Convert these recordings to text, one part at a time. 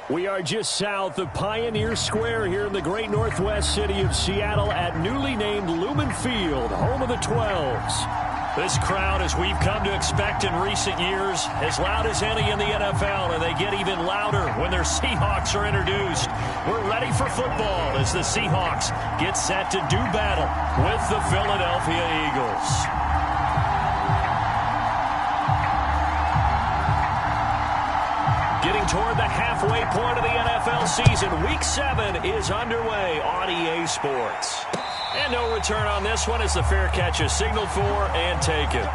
We are just south of Pioneer Square here in the great northwest city of Seattle at newly named Lumen Field, home of the 12s. This crowd, as we've come to expect in recent years, as loud as any in the NFL, and they get even louder when their Seahawks are introduced. We're ready for football as the Seahawks get set to do battle with the Philadelphia Eagles. Getting toward the halfway point of the NFL season, Week 7 is underway on EA Sports. And no return on this one as the fair catch is signaled for and taken.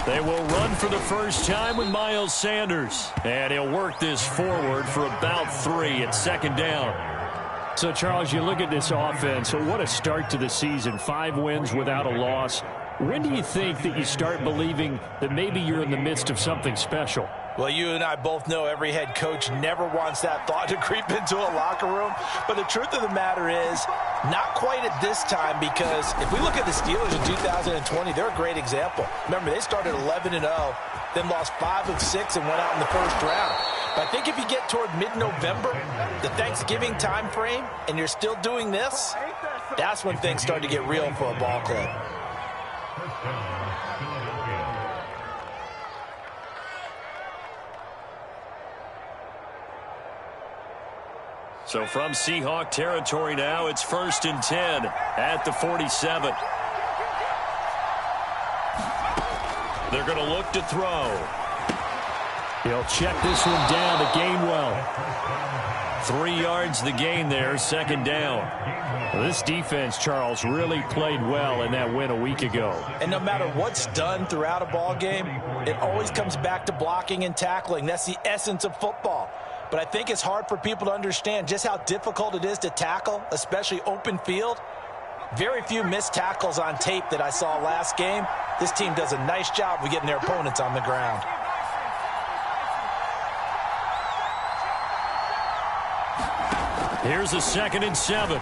They will run for the first time with Miles Sanders. And he'll work this forward for about 3 at second down. So, Charles, you look at this offense. So what a start to the season. 5 wins without a loss. When do you think that you start believing that maybe you're in the midst of something special? Well, you and I both know every head coach never wants that thought to creep into a locker room. But the truth of the matter is, not quite at this time, because if we look at the Steelers in 2020, they're a great example. Remember, they started 11-0, then lost 5 of 6 and went out in the first round. But I think if you get toward mid-November, the Thanksgiving time frame, and you're still doing this, that's when things start to get real for a ball club. So from Seahawk territory now, it's 1st and 10 at the 47. They're going to look to throw. He'll check this one down to Gainwell. 3 yards the gain there, second down. Well, this defense, Charles, really played well in that win a week ago. And no matter what's done throughout a ball game, it always comes back to blocking and tackling. That's the essence of football. But I think it's hard for people to understand just how difficult it is to tackle, especially open field. Very few missed tackles on tape that I saw last game. This team does a nice job of getting their opponents on the ground. Here's a 2nd and 7.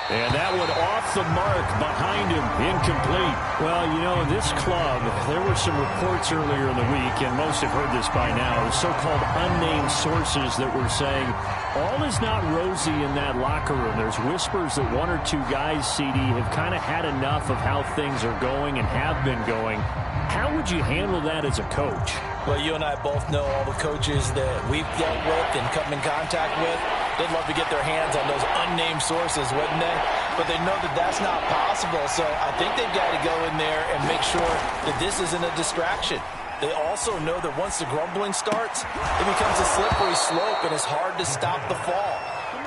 And that one off the mark behind him, incomplete. Well, you know, this club, there were some reports earlier in the week, and most have heard this by now, the so-called unnamed sources that were saying all is not rosy in that locker room. There's whispers that 1 or 2 guys, CD, have kind of had enough of how things are going and have been going. How would you handle that as a coach? Well, you and I both know all the coaches that we've dealt with and come in contact with. They'd love to get their hands on those unnamed sources, wouldn't they? But they know that that's not possible, so I think they've got to go in there and make sure that this isn't a distraction. They also know that once the grumbling starts, it becomes a slippery slope, and it's hard to stop the fall.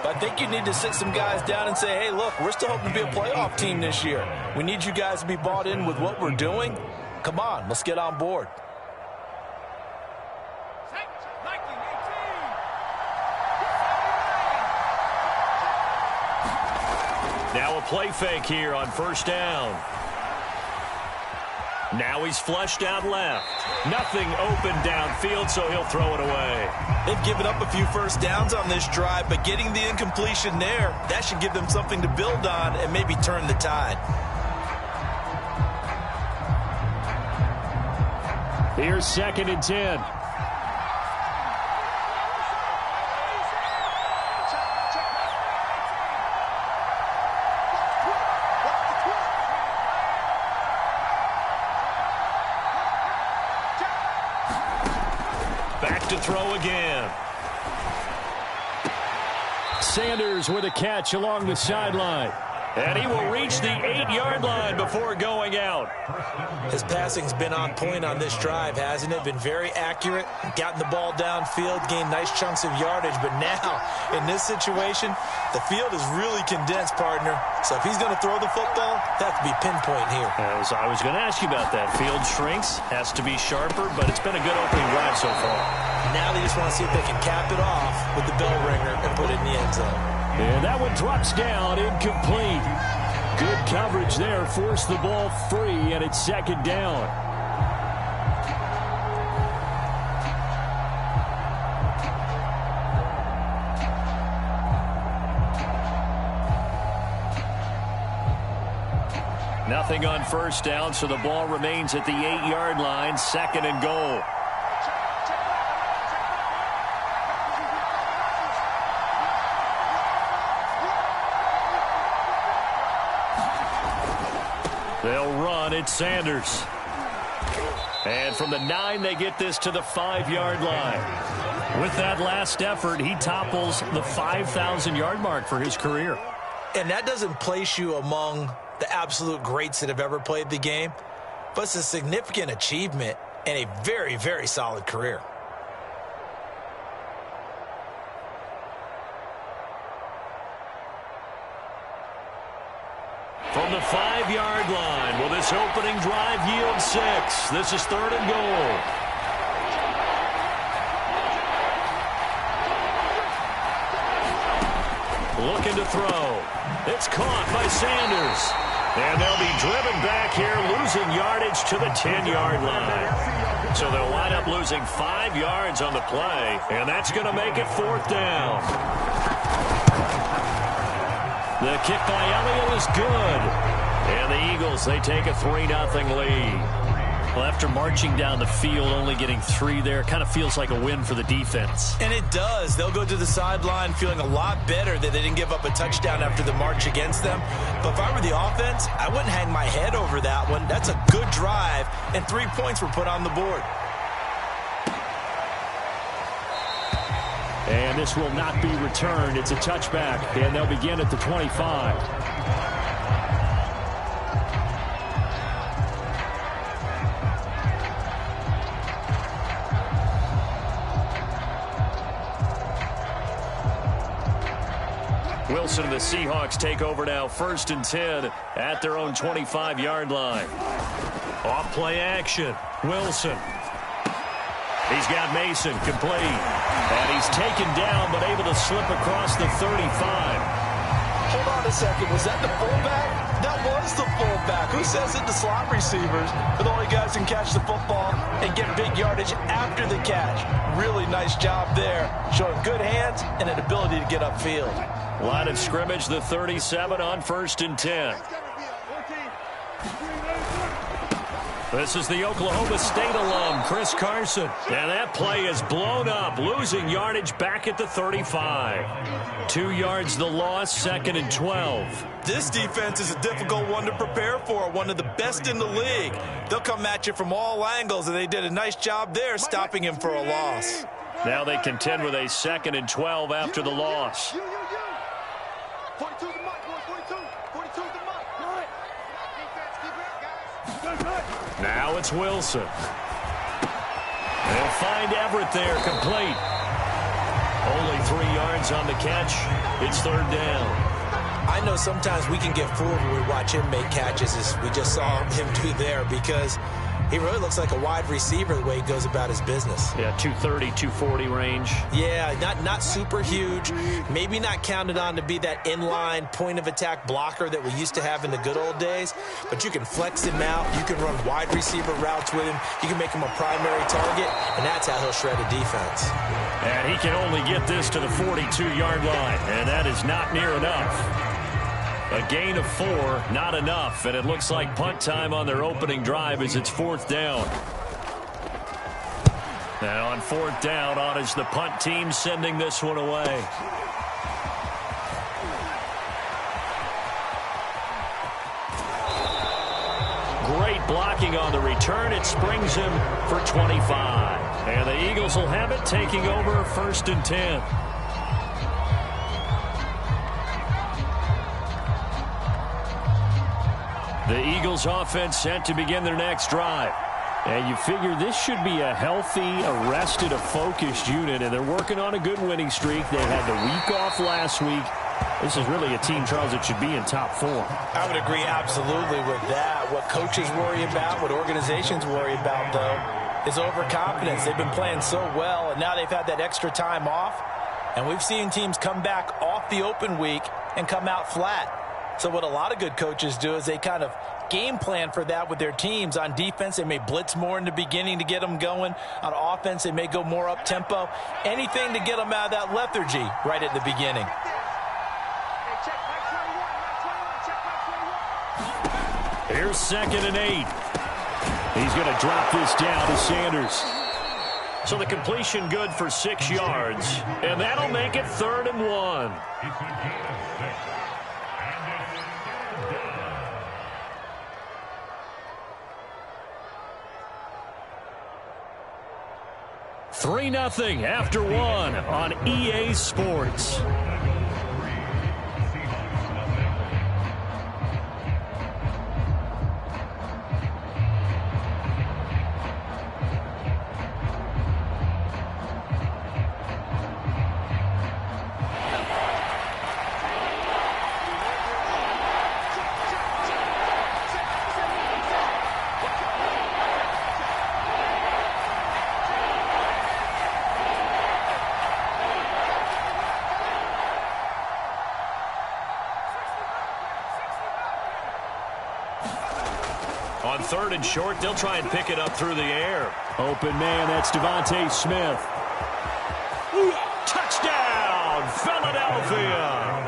But I think you need to sit some guys down and say, hey, look, we're still hoping to be a playoff team this year. We need you guys to be bought in with what we're doing. Come on, let's get on board. Now a play fake here on 1st down. Now he's flushed out left. Nothing open downfield, so he'll throw it away. They've given up a few first downs on this drive, but getting the incompletion there, that should give them something to build on and maybe turn the tide. Here's 2nd and 10. Back to throw again. Sanders with a catch along the sideline. And he will reach the 8-yard line before going out. His passing's been on point on this drive, hasn't it? Been very accurate, gotten the ball downfield, gained nice chunks of yardage. But now, in this situation, the field is really condensed, partner. So if he's going to throw the football, that has to be pinpoint here. As I was going to ask you about that. Field shrinks, has to be sharper, but it's been a good opening drive so far. Now they just want to see if they can cap it off with the bell ringer and put it in the end zone. And that one drops down, incomplete. Good coverage there, forced the ball free, and it's second down. Nothing on first down, so the ball remains at the 8-yard line, second and goal. They'll run. It's Sanders. And from the 9, they get this to the 5-yard line. With that last effort, he topples the 5,000-yard mark for his career. And that doesn't place you among the absolute greats that have ever played the game, but it's a significant achievement and a very, very solid career. From the 5-yard line, will this opening drive yield 6? This is third and goal. Looking to throw. It's caught by Sanders. And they'll be driven back here, losing yardage to the 10-yard line. So they'll wind up losing 5 yards on the play, and that's going to make it fourth down. The kick by Elliott is good. And the Eagles, they take a 3-0 lead. Well, after marching down the field, only getting 3 there, kind of feels like a win for the defense. And it does. They'll go to the sideline feeling a lot better that they didn't give up a touchdown after the march against them. But if I were the offense, I wouldn't hang my head over that one. That's a good drive, and 3 points were put on the board. And this will not be returned. It's a touchback, and they'll begin at the 25. Wilson and the Seahawks take over now, 1st and 10 at their own 25-yard line. Off play action. Wilson. He's got Mason complete. And he's taken down but able to slip across the 35. Hold on a second. Was that the fullback? That was the fullback. Who says it? The slot receivers are the only guys who can catch the football and get big yardage after the catch. Really nice job there. Showing good hands and an ability to get upfield. Line of scrimmage, the 37 on 1st and 10. This is the Oklahoma State alum, Chris Carson. And that play is blown up, losing yardage back at the 35. 2 yards the loss, 2nd and 12. This defense is a difficult one to prepare for, one of the best in the league. They'll come at you from all angles, and they did a nice job there stopping him for a loss. Now they contend with a 2nd and 12 after the loss. 42 the mark, 42 the mark. Now it's Wilson. They'll find Everett there, complete. Only 3 yards on the catch. It's 3rd down. I know sometimes we can get fooled when we watch him make catches, as we just saw him do there, because he really looks like a wide receiver the way he goes about his business. Yeah, 230, 240 range. Yeah, not super huge. Maybe not counted on to be that inline point-of-attack blocker that we used to have in the good old days. But you can flex him out. You can run wide receiver routes with him. You can make him a primary target, and that's how he'll shred a defense. And he can only get this to the 42-yard line, and that is not near enough. A gain of 4, not enough, and it looks like punt time on their opening drive as it's 4th down. Now on 4th down, on is the punt team sending this one away. Great blocking on the return. It springs him for 25. And the Eagles will have it, taking over 1st and 10. The Eagles offense set to begin their next drive. And you figure this should be a healthy, arrested, a focused unit, and they're working on a good winning streak. They had the week off last week. This is really a team, Charles, that should be in top 4. I would agree absolutely with that. What coaches worry about, what organizations worry about, though, is overconfidence. They've been playing so well, and now they've had that extra time off. And we've seen teams come back off the open week and come out flat. So what a lot of good coaches do is they kind of game plan for that with their teams. On defense, they may blitz more in the beginning to get them going. On offense, they may go more up-tempo. Anything to get them out of that lethargy right at the beginning. Here's 2nd and 8. He's going to drop this down to Sanders. So the completion good for 6 yards, and that'll make it 3rd and 1. Three 3-0 after 1 on EA Sports. On 3rd and short, they'll try and pick it up through the air. Open man, that's Devontae Smith. Touchdown, Philadelphia!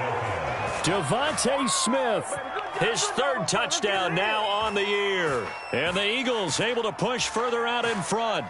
Devontae Smith, his 3rd touchdown now on the year. And the Eagles able to push further out in front.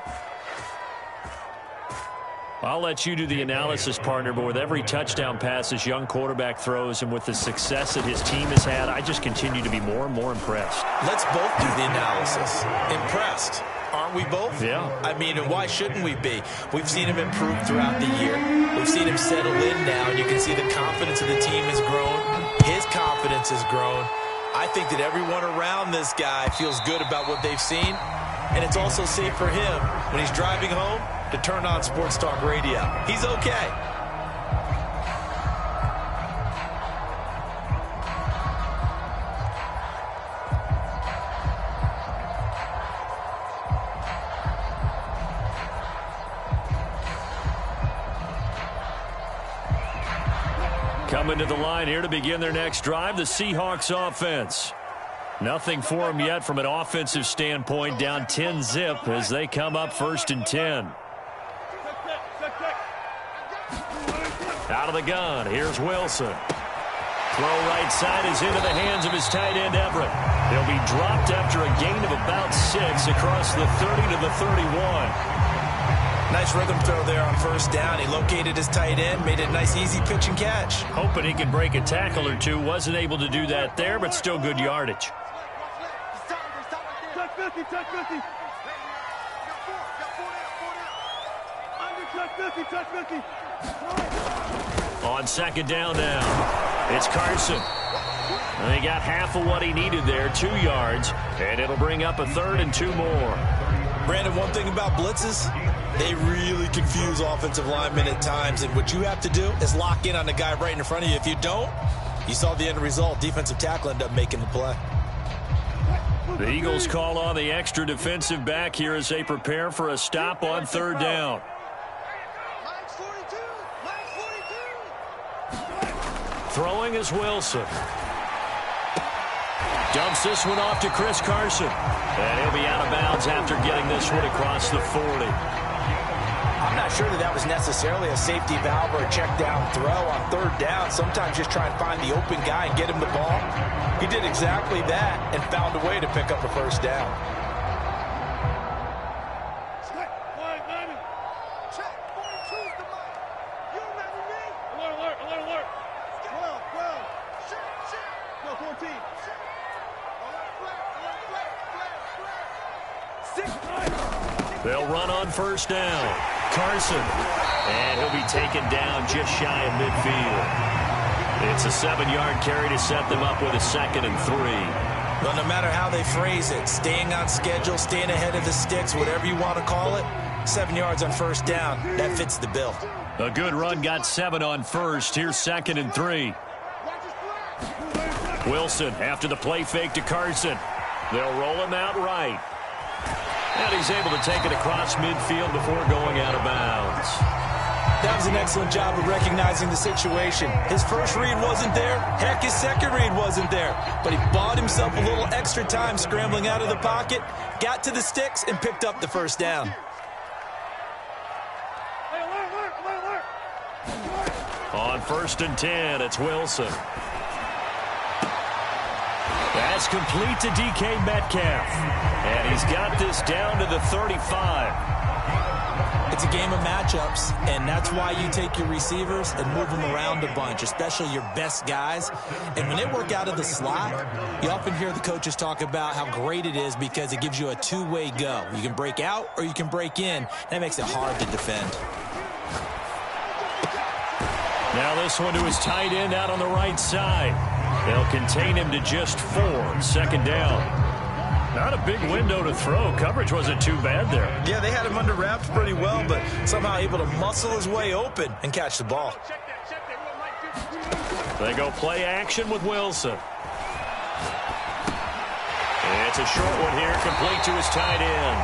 I'll let you do the analysis, partner, but with every touchdown pass this young quarterback throws and with the success that his team has had, I just continue to be more and more impressed. Let's both do the analysis. Impressed. Aren't we both? Yeah. I mean, why shouldn't we be? We've seen him improve throughout the year. We've seen him settle in now, and you can see the confidence of the team has grown. His confidence has grown. I think that everyone around this guy feels good about what they've seen, and it's also safe for him when he's driving home to turn on Sports Talk Radio. He's okay. Coming to the line here to begin their next drive, the Seahawks offense. Nothing for them yet from an offensive standpoint, down 10-zip as they come up 1st and 10. Out of the gun, here's Wilson. Throw right side is into the hands of his tight end, Everett. He'll be dropped after a gain of about 6 across the 30 to the 31. Nice rhythm throw there on 1st down. He located his tight end, made it a nice, easy pitch and catch. Hoping he could break a tackle or two. Wasn't able to do that there, but still good yardage. Touch 50, touch 50. Under touch 50, touch 50. On 2nd down now, it's Carson. And he got half of what he needed there, 2 yards, and it'll bring up a 3rd and 2 more. Brandon, one thing about blitzes, they really confuse offensive linemen at times, and what you have to do is lock in on the guy right in front of you. If you don't, you saw the end result. Defensive tackle ended up making the play. The Eagles call on the extra defensive back here as they prepare for a stop on 3rd down. Throwing is Wilson. Dumps this one off to Chris Carson. And he'll be out of bounds after getting this one across the 40. I'm not sure that was necessarily a safety valve or a check down throw on 3rd down. Sometimes just try and find the open guy and get him the ball. He did exactly that and found a way to pick up a 1st down. They'll run on 1st down. Carson. And he'll be taken down just shy of midfield. It's a 7-yard carry to set them up with a 2nd and 3. Well, no matter how they phrase it, staying on schedule, staying ahead of the sticks, whatever you want to call it, 7 yards on 1st down, that fits the bill. A good run, got 7 on 1st. Here's 2nd and 3. Wilson after the play fake to Carson. They'll roll him out right. And he's able to take it across midfield before going out of bounds. That was an excellent job of recognizing the situation. His first read wasn't there. Heck, his second read wasn't there. But he bought himself a little extra time scrambling out of the pocket, got to the sticks, and picked up the first down. On 1st and 10, it's Wilson. That's complete to DK Metcalf. And he's got this down to the 35. It's a game of matchups, and that's why you take your receivers and move them around a bunch, especially your best guys. And when they work out of the slot, you often hear the coaches talk about how great it is because it gives you a two-way go. You can break out or you can break in. That makes it hard to defend. Now this one to his tight end out on the right side. They'll contain him to just 4. 2nd down. Not a big window to throw. Coverage wasn't too bad there. Yeah, they had him under wraps pretty well, but somehow able to muscle his way open and catch the ball. They go play action with Wilson. It's a short one here, complete to his tight end.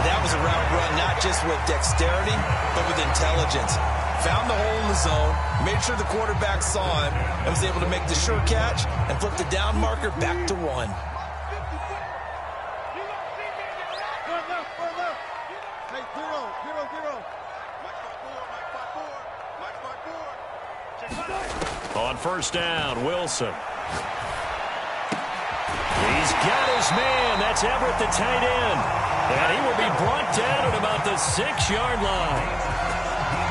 That was a route run not just with dexterity, but with intelligence. Found the hole in the zone, made sure the quarterback saw him, and was able to make the sure catch and flip the down marker back to 1. On 1st down, Wilson. He's got his man. That's Everett, the tight end. And he will be brought down at about the 6-yard line.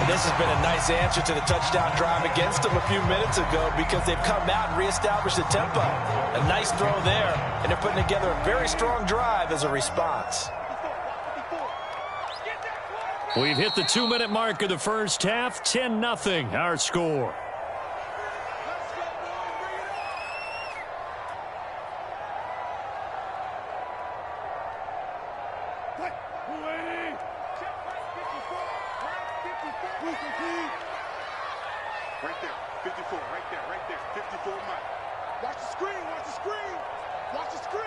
And this has been a nice answer to the touchdown drive against them a few minutes ago because they've come out and reestablished the tempo. A nice throw there, and they're putting together a very strong drive as a response. We've hit the 2-minute mark of the first half. 10-0, our score. Right there, 54, right there, 54 Mike. Watch the screen, watch the screen, watch the screen.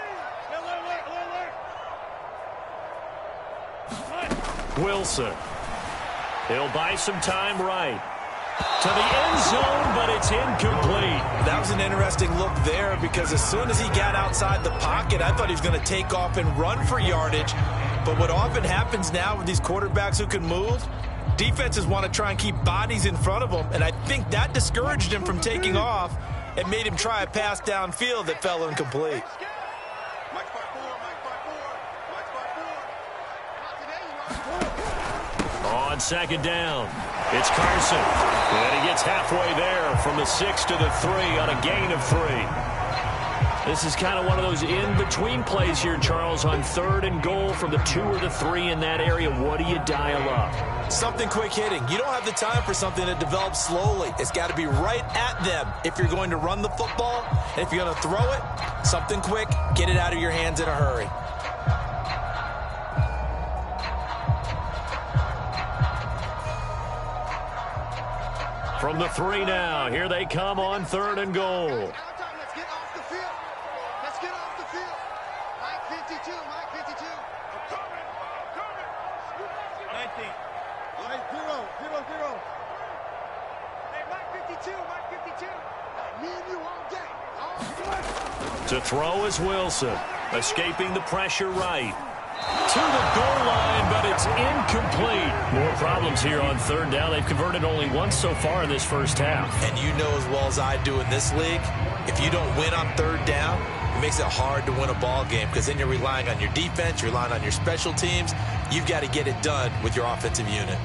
Wilson. He'll buy some time right. To the end zone, but it's incomplete. That was an interesting look there because as soon as he got outside the pocket, I thought he was going to take off and run for yardage. But what often happens now with these quarterbacks who can move, defenses want to try and keep bodies in front of them, and I think that discouraged him from taking off and made him try a pass downfield that fell incomplete. On 2nd down, it's Carson. And he gets halfway there from the 6 to the 3 on a gain of 3. This is kind of one of those in-between plays here, Charles, on 3rd and goal from the 2 or the 3 in that area. What do you dial up? Something quick hitting. You don't have the time for something that develops slowly. It's got to be right at them if you're going to run the football. And if you're going to throw it, something quick, get it out of your hands in a hurry. From the 3 now, here they come on 3rd and goal. Let's get off the field. Let's get off the field. Mike 52, Mike 52. I'm coming. 19. Mike 0. Hey, Mike 52, Mike 52. Me and you all day. To throw is Wilson, escaping the pressure right. To the goal line, but it's incomplete. More problems here on 3rd down. They've converted only once so far in this first half. And you know as well as I do in this league, if you don't win on 3rd down, it makes it hard to win a ball game because then you're relying on your defense, you're relying on your special teams. You've got to get it done with your offensive unit.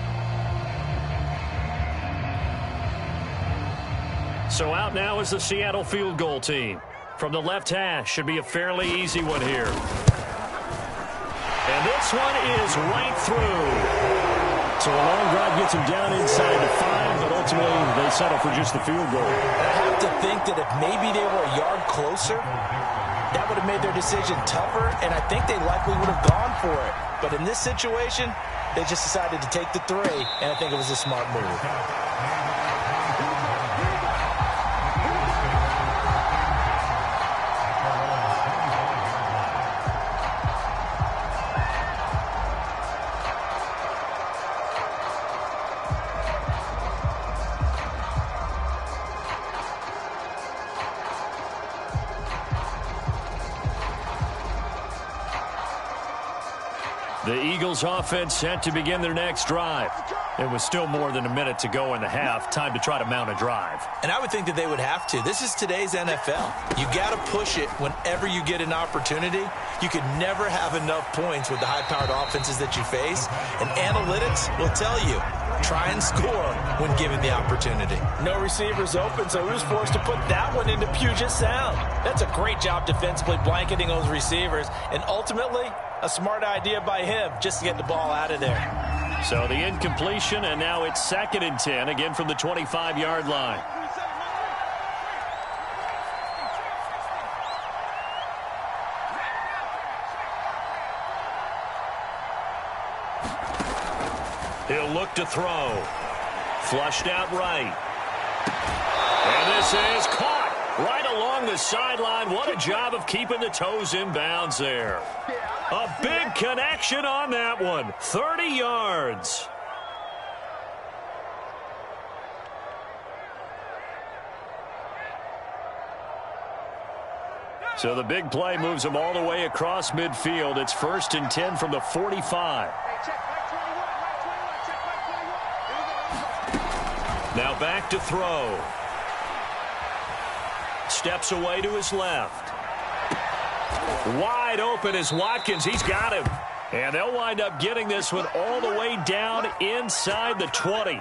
So out now is the Seattle field goal team. From the left hash, should be a fairly easy one here. And this one is right through. So a long drive gets him down inside the 5, but ultimately they settle for just the field goal. I have to think that if maybe they were a yard closer, that would have made their decision tougher, and I think they likely would have gone for it. But in this situation, they just decided to take the 3, and I think it was a smart move. The Eagles offense set to begin their next drive. It was still more than a minute to go in the half. Time to try to mount a drive. And I would think that they would have to. This is today's NFL. You got to push it whenever you get an opportunity. You could never have enough points with the high-powered offenses that you face. And analytics will tell you, try and score when given the opportunity. No receivers open, so he was forced to put that one into Puget Sound. That's a great job defensively blanketing those receivers. And ultimately, a smart idea by him just to get the ball out of there. So the incompletion, and now it's 2nd and 10, again from the 25-yard line. He'll look to throw. Flushed out right. And this is caught right along the sideline. What a job of keeping the toes in bounds there. A big connection on that one. 30 yards. So the big play moves them all the way across midfield. It's 1st and 10 from the 45. Now back to throw. Steps away to his left. Wide open is Watkins. He's got him. And they'll wind up getting this one all the way down inside the 20.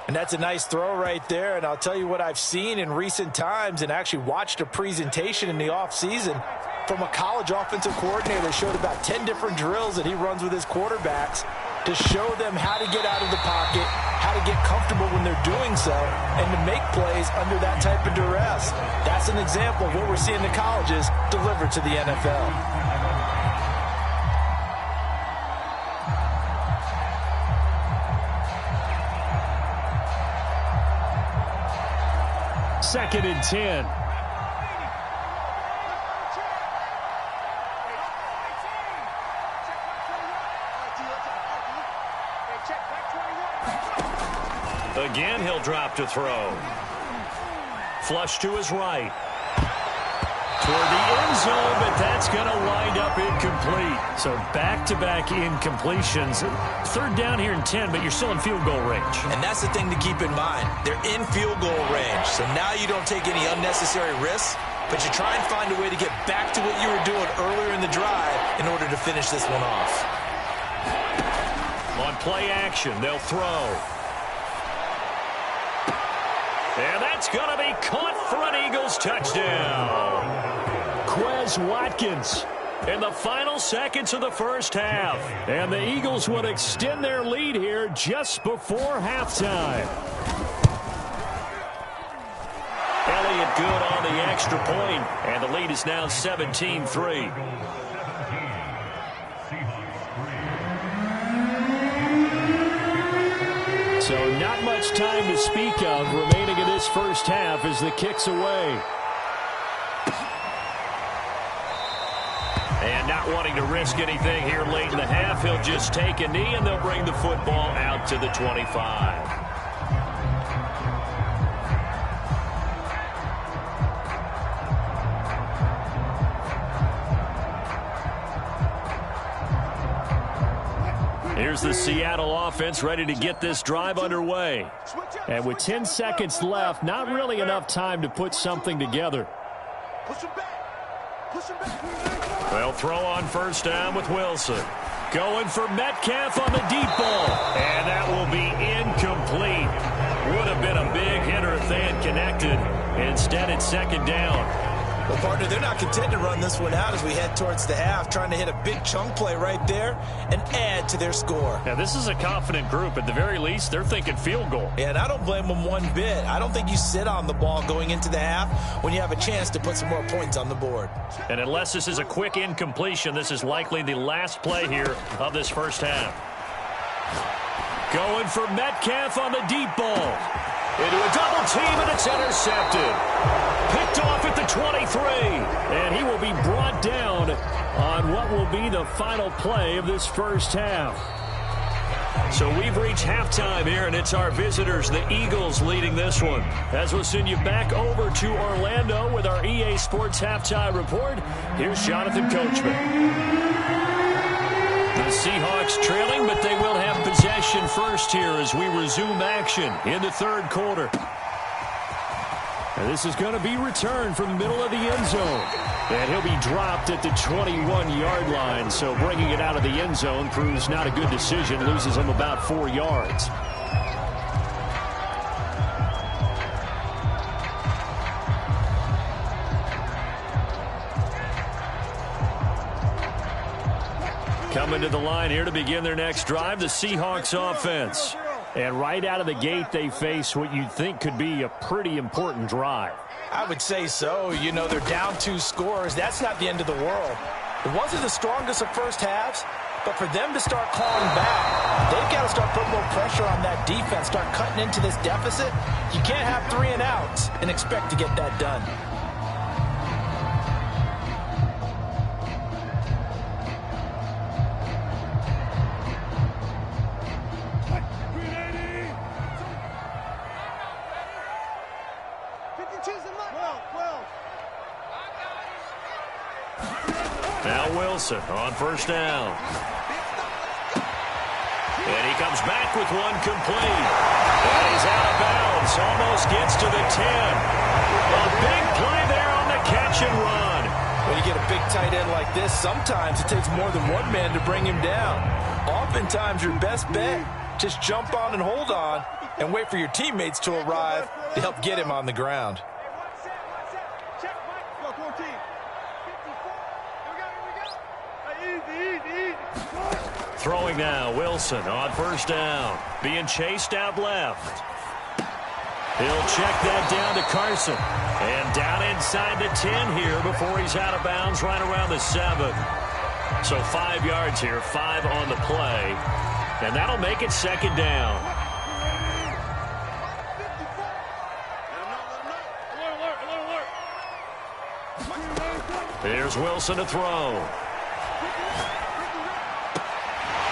And that's a nice throw right there. And I'll tell you what I've seen in recent times and actually watched a presentation in the offseason from a college offensive coordinator that showed about 10 different drills that he runs with his quarterbacks to show them how to get out of the pocket, how to get comfortable when they're doing so, and to make plays under that type of duress. That's an example of what we're seeing the colleges deliver to the NFL. Second and 10. Again, he'll drop to throw. Flush to his right. Toward the end zone, but that's going to wind up incomplete. So back-to-back incompletions. 3rd down here and 10, but you're still in field goal range. And that's the thing to keep in mind. They're in field goal range. So now you don't take any unnecessary risks, but you try and find a way to get back to what you were doing earlier in the drive in order to finish this one off. On play action, they'll throw. And that's going to be caught for an Eagles touchdown. Quez Watkins in the final seconds of the first half. And the Eagles would extend their lead here just before halftime. Elliott good on the extra point, and the lead is now 17-3. So not much time to speak of remaining in this first half as the kick's away. And not wanting to risk anything here late in the half, he'll just take a knee and they'll bring the football out to the 25. Here's the Seattle offense ready to get this drive underway. And with 10 seconds left, not really enough time to put something together. They'll throw on first down with Wilson. Going for Metcalf on the deep ball. And that will be incomplete. Would have been a big hitter if they had connected. Instead, it's 2nd down. Well, partner, they're not content to run this one out as we head towards the half, trying to hit a big chunk play right there and add to their score. Now, this is a confident group. At the very least, they're thinking field goal. Yeah, and I don't blame them one bit. I don't think you sit on the ball going into the half when you have a chance to put some more points on the board. And unless this is a quick incompletion, this is likely the last play here of this first half. Going for Metcalf on the deep ball. Into a double team, and it's intercepted. Picked off at the 23. And he will be brought down on what will be the final play of this first half. So we've reached halftime here, and it's our visitors, the Eagles, leading this one. As we'll send you back over to Orlando with our EA Sports Halftime Report, here's Jonathan Coachman. Seahawks trailing, but they will have possession first here as we resume action in the third quarter. And this is going to be returned from the middle of the end zone. And he'll be dropped at the 21-yard line. So bringing it out of the end zone proves not a good decision. Loses him about 4 yards. Coming to the line here to begin their next drive, the Seahawks offense. And right out of the gate, they face what you'd think could be a pretty important drive. I would say so. You know, they're down 2 scores. That's not the end of the world. It wasn't the strongest of first halves, but for them to start clawing back, they've got to start putting more pressure on that defense, start cutting into this deficit. You can't have 3 and outs and expect to get that done. Now Wilson on first down. And he comes back with one complete. And he's out of bounds. Almost gets to the 10. A big play there on the catch and run. When you get a big tight end like this, sometimes it takes more than one man to bring him down. Oftentimes your best bet, just jump on and hold on and wait for your teammates to arrive to help get him on the ground. Throwing now, Wilson on first down. Being chased out left. He'll check that down to Carson. And down inside the 10 here before he's out of bounds right around the 7. So 5 yards here, 5 on the play. And that'll make it second down. Here's Wilson to throw.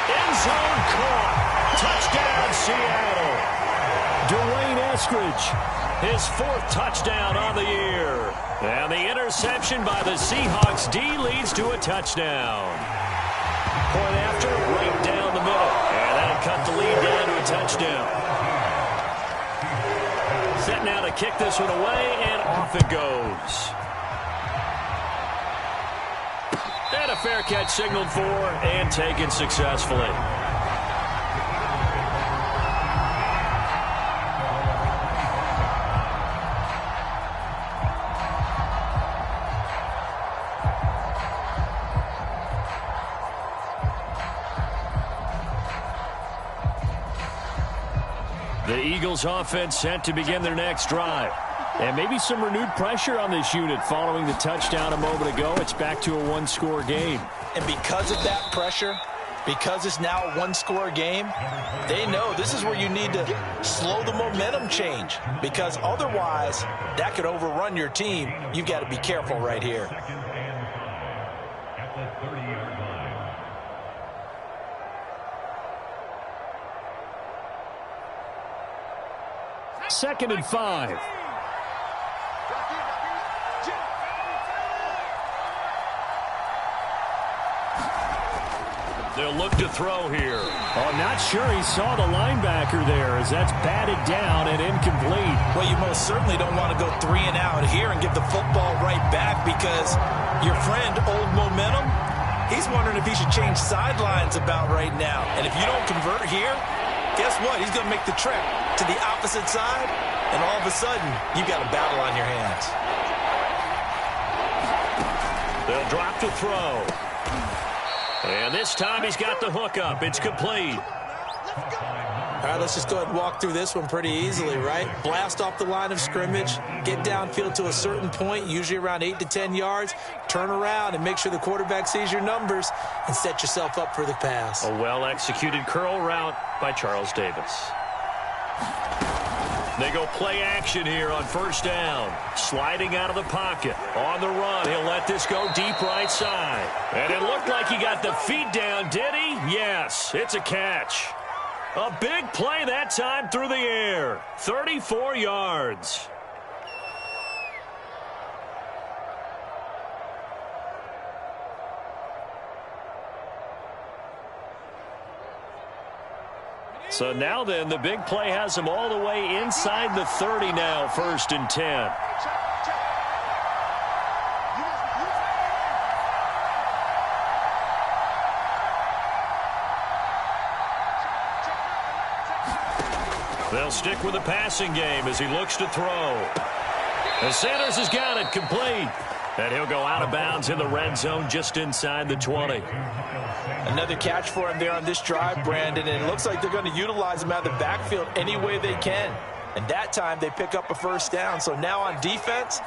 End zone caught. Touchdown, Seattle. Dwayne Eskridge, his 4th touchdown on the year. And the interception by the Seahawks D leads to a touchdown. Point after, right down the middle. And that'll cut the lead down to a touchdown. Set now to kick this one away, and off it goes. And a fair catch signaled for and taken successfully. The Eagles offense set to begin their next drive. And maybe some renewed pressure on this unit following the touchdown a moment ago. It's back to a 1-score game. And because of that pressure, because it's now a 1-score game, they know this is where you need to slow the momentum change. Because otherwise, that could overrun your team. You've got to be careful right here. Second and 5. They'll look to throw here. Oh, not sure he saw the linebacker there as that's batted down and incomplete. Well, you most certainly don't want to go 3 and out here and give the football right back because your friend, Old Momentum, he's wondering if he should change sidelines about right now. And if you don't convert here, guess what? He's going to make the trek to the opposite side, and all of a sudden, you've got a battle on your hands. They'll drop to throw. And this time he's got the hook up. It's complete. All right, let's just go ahead and walk through this one pretty easily, right? Blast off the line of scrimmage, get downfield to a certain point, usually around 8 to 10 yards, turn around and make sure the quarterback sees your numbers and set yourself up for the pass. A well-executed curl route by Charles Davis. They go play action here on first down. Sliding out of the pocket. On the run, he'll let this go deep right side. And it looked like he got the feet down, did he? Yes, it's a catch. A big play that time through the air. 34 yards. So now then, the big play has them all the way inside the 30 now, 1st and 10. They'll stick with the passing game as he looks to throw. And Sanders has got it complete. And he'll go out of bounds in the red zone just inside the 20. Another catch for him there on this drive, Brandon, and it looks like they're going to utilize him out of the backfield any way they can. And that time they pick up a 1st down. So now on defense,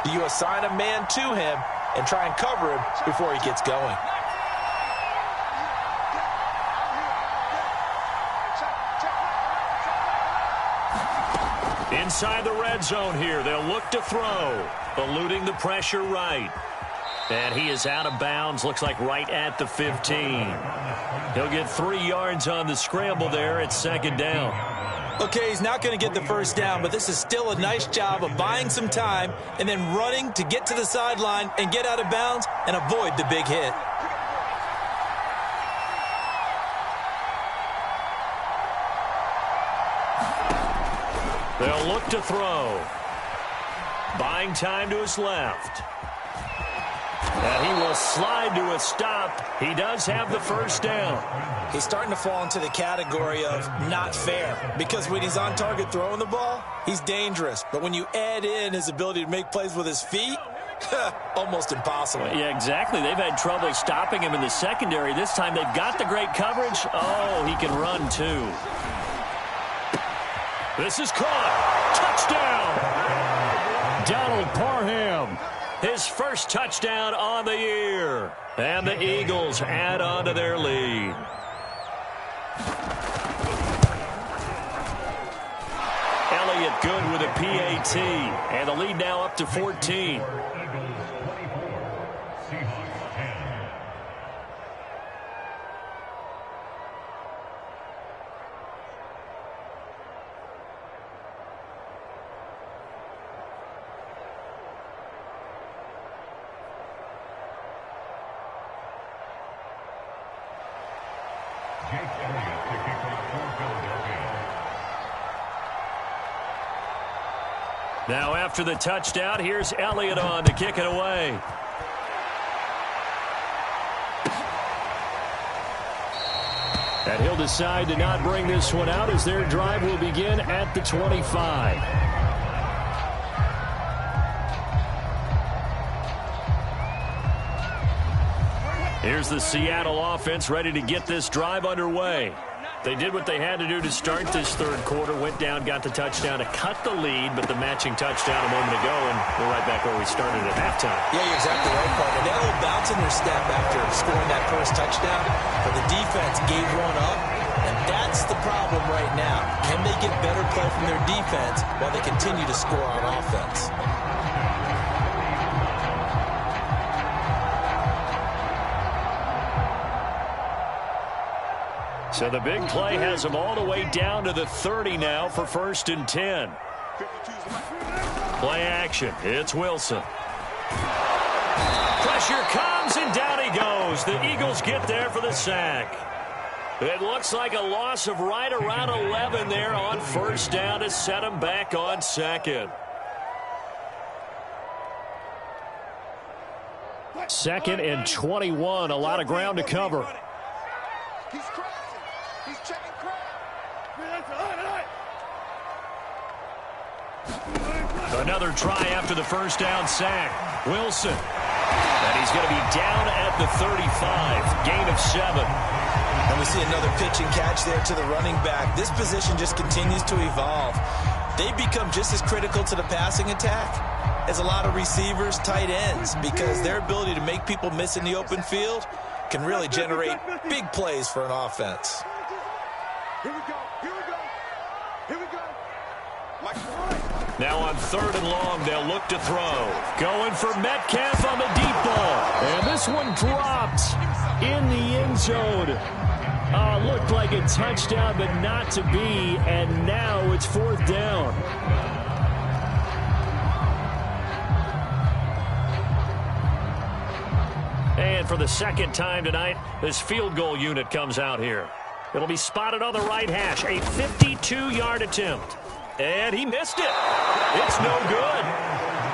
do you assign a man to him and try and cover him before he gets going? Inside the red zone here, they'll look to throw, eluding the pressure right. And he is out of bounds, looks like right at the 15. He'll get 3 yards on the scramble there at 2nd down. Okay, he's not going to get the 1st down, but this is still a nice job of buying some time and then running to get to the sideline and get out of bounds and avoid the big hit. They'll look to throw. Buying time to his left. And he will slide to a stop. He does have the 1st down. He's starting to fall into the category of not fair, because when he's on target throwing the ball, he's dangerous. But when you add in his ability to make plays with his feet, almost impossible. Yeah, exactly. They've had trouble stopping him in the secondary. This time they've got the great coverage. Oh, he can run too. This is caught. Touchdown. Donald Parham. His 1st touchdown on the year. And the Eagles add on to their lead. Elliott good with a PAT. And the lead now up to 14. Now after the touchdown, here's Elliott on to kick it away. And he'll decide to not bring this one out as their drive will begin at the 25. Here's the Seattle offense ready to get this drive underway. They did what they had to do to start this 3rd quarter, went down, got the touchdown to cut the lead, but the matching touchdown a moment ago, and we're right back where we started at halftime. Yeah, you're exactly right, partner. They had a little bounce in their step after scoring that 1st touchdown, but the defense gave one up, and that's the problem right now. Can they get better play from their defense while they continue to score on offense? So the big play has them all the way down to the 30 now for 1st and 10. Play action. It's Wilson. Pressure comes, and down he goes. The Eagles get there for the sack. It looks like a loss of right around 11 there on 1st down to set them back on 2nd. 2nd and 21. A lot of ground to cover. He's crossing. He's checking crowd. Another try after the 1st down sack. Wilson. And he's going to be down at the 35. Gain of 7. And we see another pitch and catch there to the running back. This position just continues to evolve. They become just as critical to the passing attack as a lot of receivers, tight ends, because their ability to make people miss in the open field can really generate big plays for an offense. Here we go. Here we go. Here we go. Now on 3rd and long, they'll look to throw. Going for Metcalf on the deep ball. And this one dropped in the end zone. Looked like a touchdown, but not to be. And now it's 4th down. And for the 2nd time tonight, this field goal unit comes out here. It'll be spotted on the right hash. A 52-yard attempt. And he missed it. It's no good.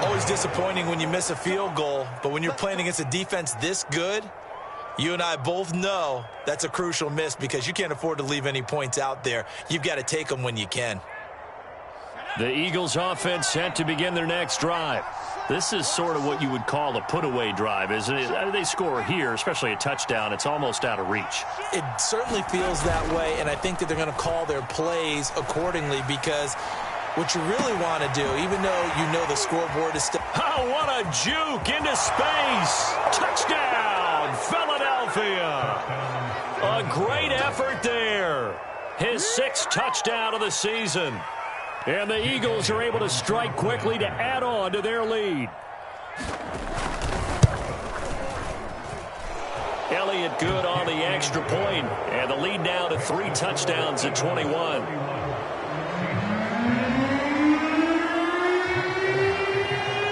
Always disappointing when you miss a field goal, but when you're playing against a defense this good, you and I both know that's a crucial miss because you can't afford to leave any points out there. You've got to take them when you can. The Eagles offense set to begin their next drive. This is sort of what you would call a put-away drive, isn't it? They score here, especially a touchdown. It's almost out of reach. It certainly feels that way, and I think that they're going to call their plays accordingly because what you really want to do, even though you know the scoreboard is still... Oh, what a juke into space. Touchdown, Philadelphia. A great effort there. His 6th touchdown of the season. And the Eagles are able to strike quickly to add on to their lead. Elliott good on the extra point, and the lead now to 3 touchdowns at 21.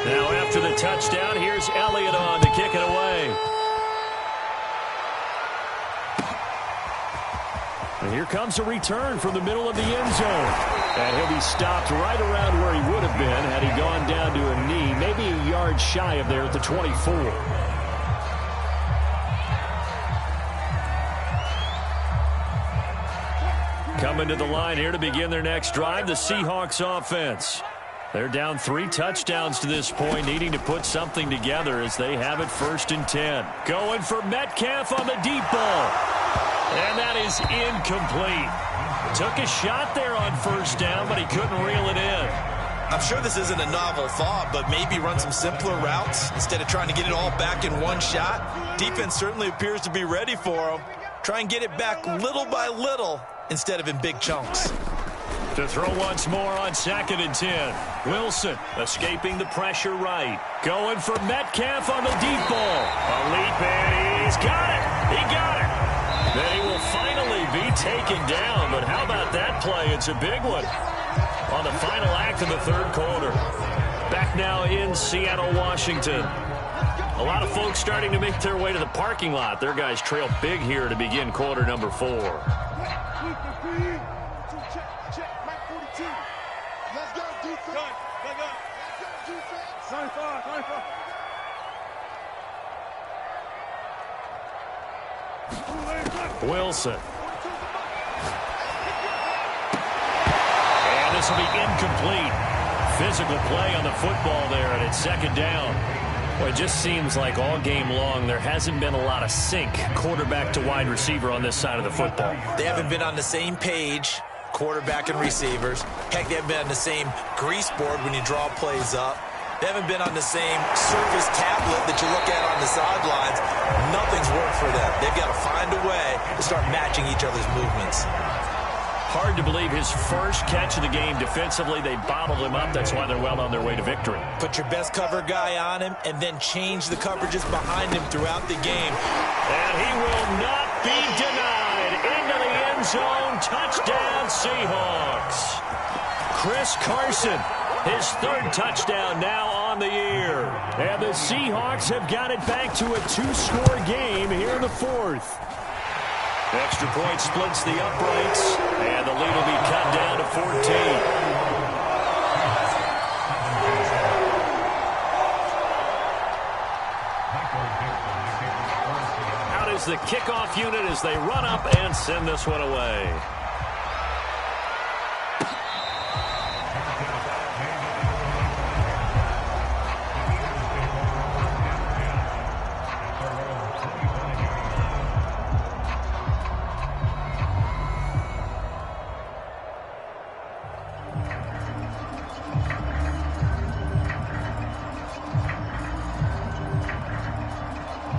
Now after the touchdown, here's Elliott on to kick it away. And here comes a return from the middle of the end zone. And he'll be stopped right around where he would have been had he gone down to a knee, maybe a yard shy of there at the 24. Coming to the line here to begin their next drive, the Seahawks offense. They're down 3 touchdowns to this point, needing to put something together as they have it 1st and 10. Going for Metcalf on the deep ball. And that is incomplete. Took a shot there on 1st down, but he couldn't reel it in. I'm sure this isn't a novel thought, but maybe run some simpler routes instead of trying to get it all back in one shot. Defense certainly appears to be ready for him. Try and get it back little by little instead of in big chunks. To throw once more on 2nd and 10. Wilson escaping the pressure right. Going for Metcalf on the deep ball. A leap, and he's got it. He got it. Then he will finally be taken down, but how about that play? It's a big one on the final act of the 3rd quarter. Back now in Seattle, Washington. A lot of folks starting to make their way to the parking lot. Their guys trail big here to begin quarter number 4. Let's go, defense. Let's go, defense. 95. Wilson. And this will be incomplete. Physical play on the football there, and it's 2nd down. Well, it just seems like all game long there hasn't been a lot of sync quarterback to wide receiver on this side of the football. They haven't been on the same page, quarterback and receivers. Heck, they haven't been on the same grease board when you draw plays up. They haven't been on the same Surface tablet that you look at on the sidelines. Nothing's worked for them. They've got to find a way to start matching each other's movements. Hard to believe his first catch of the game defensively. They bottled him up. That's why they're well on their way to victory. Put your best cover guy on him and then change the coverages behind him throughout the game. And he will not be denied. Into the end zone. Touchdown, Seahawks. Chris Carson. His 3rd touchdown now on the year. And the Seahawks have got it back to a 2-score game here in the 4th. Extra point splits the uprights, and the lead will be cut down to 14. Out is the kickoff unit as they run up and send this one away.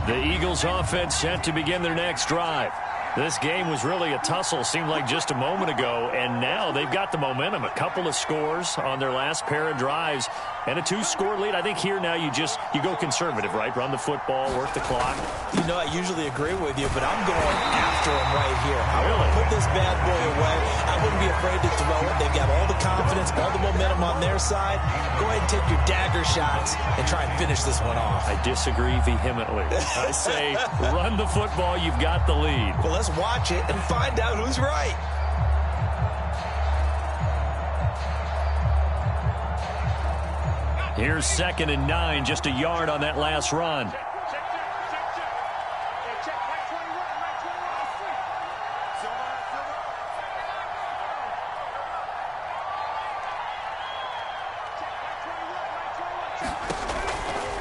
The Eagles offense set to begin their next drive. This game was really a tussle, seemed like just a moment ago, and now they've got the momentum. A couple of scores on their last pair of drives and a 2-score lead. I think here now you go conservative, right? Run the football, work the clock. You know, I usually agree with you, but I'm going after him right here. I want to put this bad boy away. I wouldn't be afraid to throw it. They've got all the confidence confidence, all the momentum on their side. Go ahead and take your dagger shots and try and finish this one off. I disagree vehemently. I say run the football. You've got the lead. Well, let's watch it and find out who's right. Here's 2nd and 9, just a yard on that last run.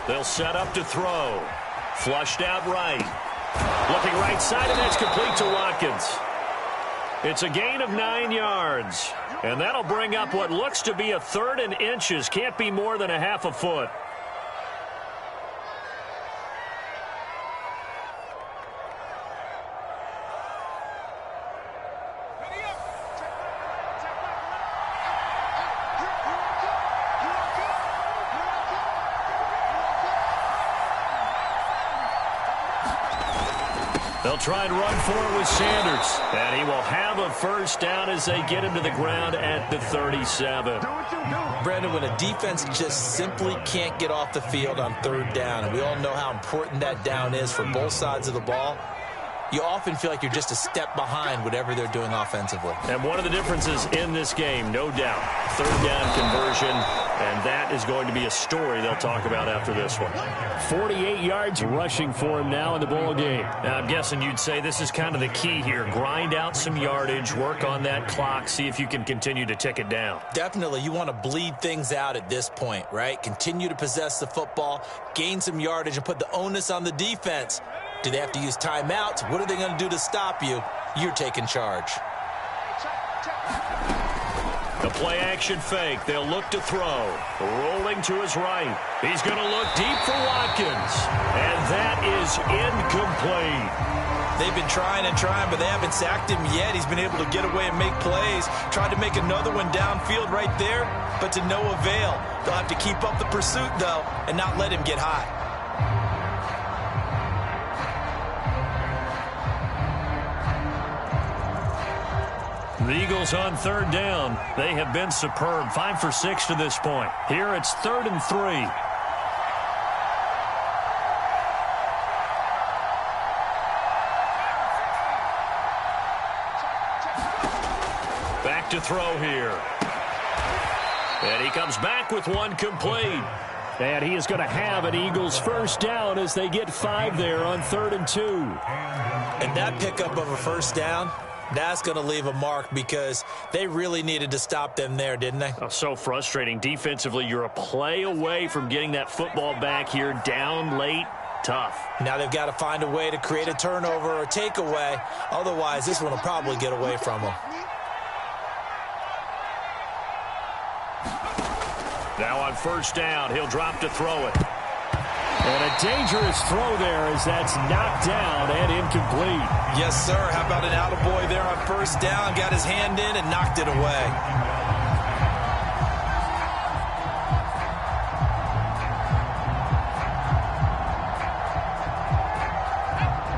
They'll set up to throw. Flushed out right. Looking right side, and that's complete to Watkins. It's a gain of 9 yards. And that'll bring up what looks to be a 3rd and inches. Can't be more than a half a foot. They'll try and run for it with Sanders. And he will have a first down as they get him to the ground at the 37. Brandon, when a defense just simply can't get off the field on 3rd down, and we all know how important that down is for both sides of the ball, you often feel like you're just a step behind whatever they're doing offensively. And one of the differences in this game, no doubt, 3rd down conversion, and that is going to be a story they'll talk about after this one. 48 yards rushing for him now in the ball game. Now, I'm guessing you'd say this is kind of the key here. Grind out some yardage, work on that clock, see if you can continue to tick it down. Definitely, you want to bleed things out at this point, right? Continue to possess the football, gain some yardage, and put the onus on the defense. Do they have to use timeouts? What are they going to do to stop you? You're taking charge. The play-action fake. They'll look to throw. Rolling to his right. He's going to look deep for Watkins. And that is incomplete. They've been trying and trying, but they haven't sacked him yet. He's been able to get away and make plays. Tried to make another one downfield right there, but to no avail. They'll have to keep up the pursuit, though, and not let him get hot. The Eagles on 3rd down. They have been superb. 5 for 6 to this point. Here it's 3rd and 3. Back to throw here. And he comes back with one complete. And he is going to have an Eagles first down as they get 5 there on 3rd and 2. And that pickup of a first down, that's going to leave a mark because they really needed to stop them there, didn't they? Oh, so frustrating. Defensively, you're a play away from getting that football back here. Down late, tough. Now they've got to find a way to create a turnover or takeaway. Otherwise, this one will probably get away from them. Now on first down, he'll drop to throw it. And a dangerous throw there as that's knocked down and incomplete. Yes, sir. How about an attaboy there on first down? Got his hand in and knocked it away.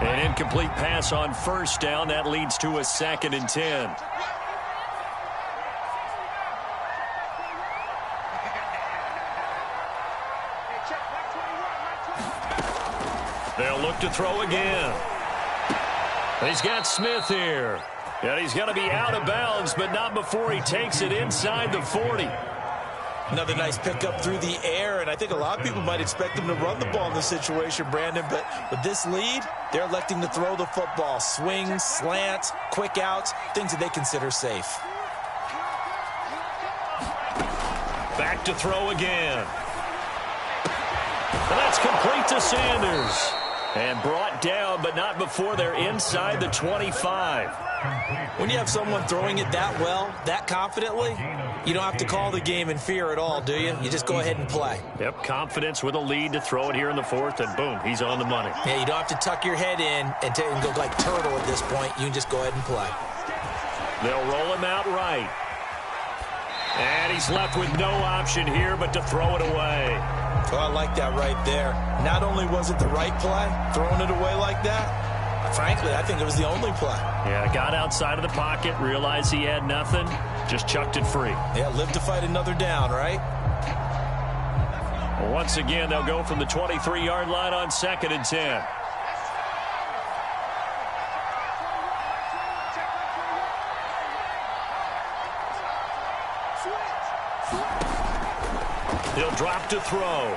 An incomplete pass on first down. That leads to a 2nd and 10. They'll look to throw again. He's got Smith here. And he's going to be out of bounds, but not before he takes it inside the 40. Another nice pickup through the air, and I think a lot of people might expect them to run the ball in this situation, Brandon, but with this lead, they're electing to throw the football. Swings, slants, quick outs, things that they consider safe. Back to throw again. And that's complete to Sanders. And brought down, but not before they're inside the 25. When you have someone throwing it that well, that confidently, you don't have to call the game in fear at all, do you? You just go ahead and play. Yep, confidence with a lead to throw it here in the 4th, and boom, he's on the money. Yeah, you don't have to tuck your head in and go like turtle at this point. You can just go ahead and play. They'll roll him out right. And he's left with no option here but to throw it away. Oh, I like that right there. Not only was it the right play, throwing it away like that, frankly, I think it was the only play. Yeah, got outside of the pocket, realized he had nothing, Just chucked it free. Yeah, live to fight another down, right? Once again, they'll go from the 23-yard line on 2nd and 10. He'll drop to throw.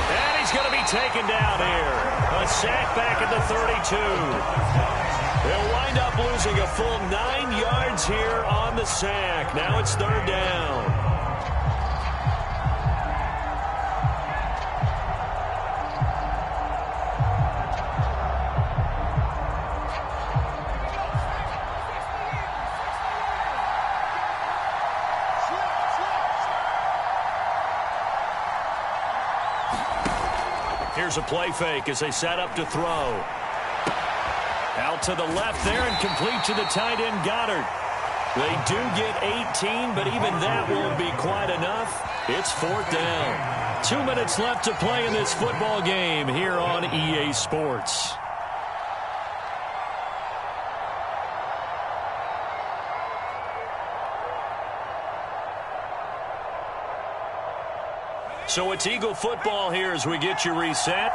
And he's going to be taken down here. A sack back at the 32. They'll wind up losing a full 9 yards here on the sack. Now it's 3rd down. Here's a play fake as they set up to throw. Out to the left there and complete to the tight end, Goddard. They do get 18, but even that won't be quite enough. It's 4th down. 2 minutes left to play in this football game here on EA Sports. So it's Eagle football here as we get you reset.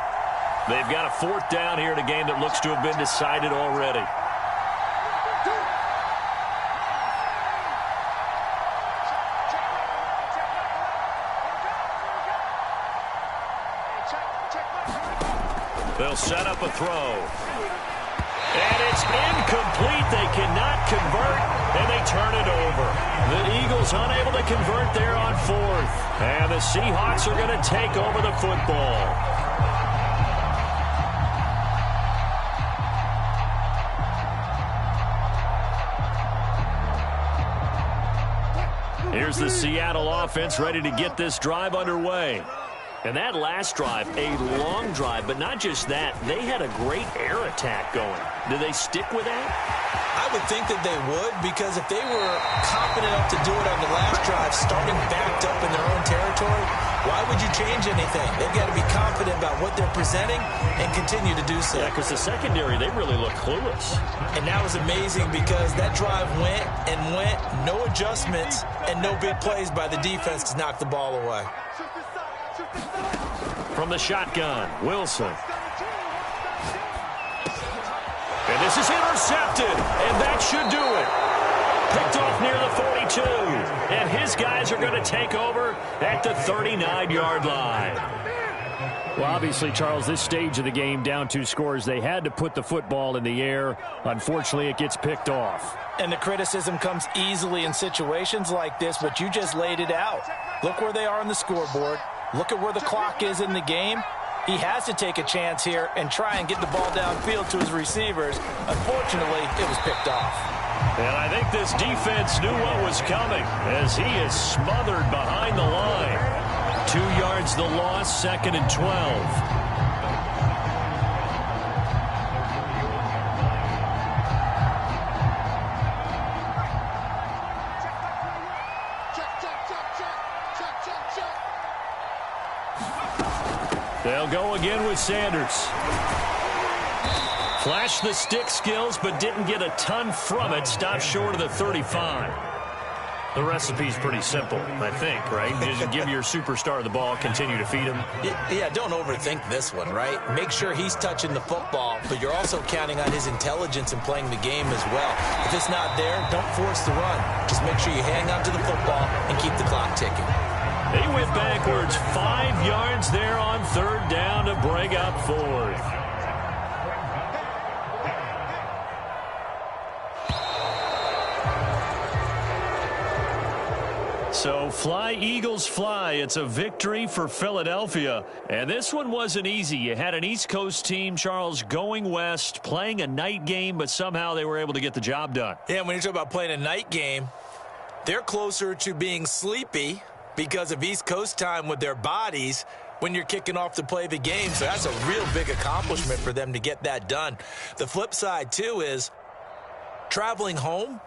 They've got a 4th down here in a game that looks to have been decided already. They'll set up a throw. And it's incomplete. They cannot convert, and they turn it over. The Eagles unable to convert there on 4th. And the Seahawks are going to take over the football. Here's the Seattle offense ready to get this drive underway. And that last drive, a long drive, but not just that. They had a great air attack going. Do they stick with that? I would think that they would, because if they were confident enough to do it on the last drive, starting backed up in their own territory, why would you change anything? They've got to be confident about what they're presenting and continue to do so. Yeah, because the secondary, they really look clueless. And that was amazing because that drive went and went, no adjustments, and no big plays by the defense to knock the ball away. From the shotgun, Wilson. And this is intercepted, and that should do it. Picked off near the 42, and his guys are going to take over at the 39-yard line. Well, obviously, Charles, this stage of the game, down 2 scores, they had to put the football in the air. Unfortunately, it gets picked off. And the criticism comes easily in situations like this, but you just laid it out. Look where they are on the scoreboard. Look at where the clock is in the game. He has to take a chance here and try and get the ball downfield to his receivers. Unfortunately, it was picked off. And I think this defense knew what was coming as he is smothered behind the line. 2 yards the loss, 2nd and 12. They'll go again with Sanders. Flashed the stick skills, but didn't get a ton from it. Stopped short of the 35. The recipe's pretty simple, I think, right? Just give your superstar the ball, continue to feed him. Yeah, don't overthink this one, right? Make sure he's touching the football, but you're also counting on his intelligence in playing the game as well. If it's not there, don't force the run. Just make sure you hang on to the football and keep the clock ticking. They went backwards 5 yards there on 3rd down to bring up 4th. So fly, Eagles, fly. It's a victory for Philadelphia. And this one wasn't easy. You had an East Coast team, Charles, going west, playing a night game, but somehow they were able to get the job done. Yeah, when you talk about playing a night game, they're closer to being sleepy because of East Coast time with their bodies when you're kicking off to play the game. So that's a real big accomplishment for them to get that done. The flip side, too, is traveling home.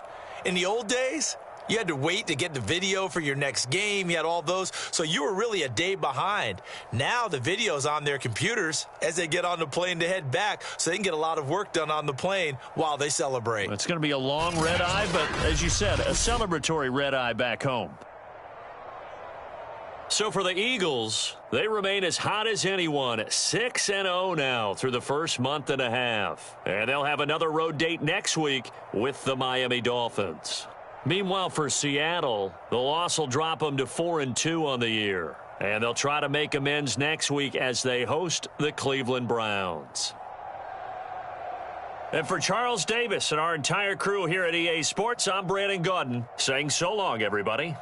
In the old days, You had to wait to get the video for your next game. You had all those. So you were really a day behind. Now the video's on their computers as they get on the plane to head back, so they can get a lot of work done on the plane while they celebrate. It's going to be a long red eye, but as you said, a celebratory red eye back home. So for the Eagles, they remain as hot as anyone, 6-0 now through the first month and a half. And they'll have another road date next week with the Miami Dolphins. Meanwhile, for Seattle, the loss will drop them to 4-2 on the year. And they'll try to make amends next week as they host the Cleveland Browns. And for Charles Davis and our entire crew here at EA Sports, I'm Brandon Gaudin saying so long, everybody.